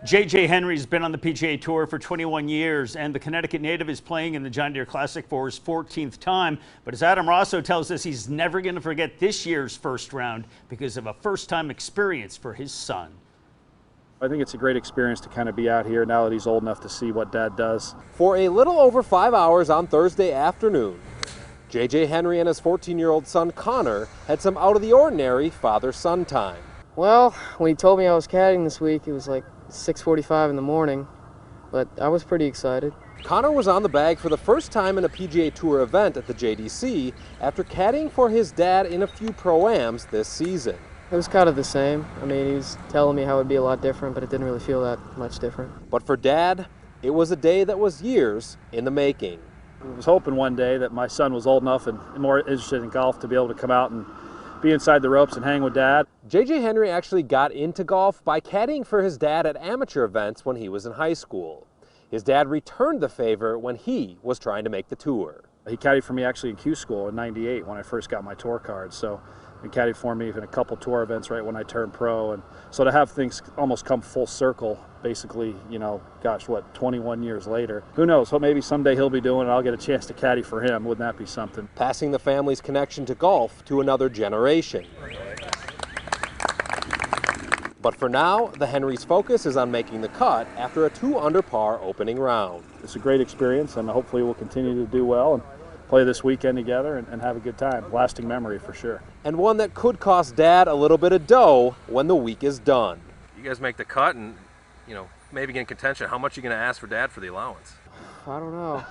J.J. Henry's been on the PGA Tour for 21 years, and the Connecticut native is playing in the John Deere Classic for his 14th time. But as Adam Rosso tells us, he's never going to forget this year's first round because of a first-time experience for his son. I think it's a great experience to kind of be out here now that he's old enough to see what Dad does. For a little over 5 hours on Thursday afternoon, J.J. Henry and his 14-year-old son Connor had some out-of-the-ordinary father-son time. Well, when he told me I was caddying this week, it was like 6:45 in the morning, but I was pretty excited. Connor was on the bag for the first time in a PGA Tour event at the JDC after caddying for his dad in a few Pro-Ams this season. It was kind of the same. I mean, he was telling me how it would be a lot different, but it didn't really feel that much different. But for Dad, it was a day that was years in the making. I was hoping one day that my son was old enough and more interested in golf to be able to come out and be inside the ropes and hang with Dad. J.J. Henry actually got into golf by caddying for his dad at amateur events when he was in high school. His dad returned the favor when he was trying to make the tour. He caddied for me actually in Q School in '98 when I first got my tour card. So he caddied for me in a couple tour events right when I turned pro. And so to have things almost come full circle, basically, you know, gosh, what, 21 years later. Who knows, what maybe someday he'll be doing and I'll get a chance to caddy for him. Wouldn't that be something? Passing the family's connection to golf to another generation. But for now, the Henrys' focus is on making the cut after a 2-under-par opening round. It's a great experience, and hopefully we'll continue to do well and play this weekend together and have a good time. Lasting memory for sure. And one that could cost Dad a little bit of dough when the week is done. You guys make the cut and, you know, maybe get in contention. How much are you going to ask for Dad for the allowance? I don't know.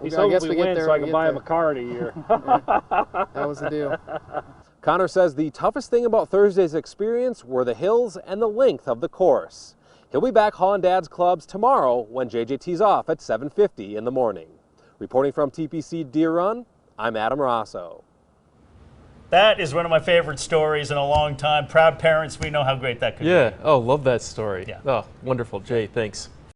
He's I guess hoping we we get win there so I when can we buy get him a car in a year. Yeah, that was the deal. Connor says the toughest thing about Thursday's experience were the hills and the length of the course. He'll be back hauling Dad's clubs tomorrow when JJ tees off at 7:50 in the morning. Reporting from TPC Deer Run, I'm Adam Rosso. That is one of my favorite stories in a long time. Proud parents, we know how great that could be. Yeah, oh, love that story. Yeah. Oh, wonderful. Jay, thanks.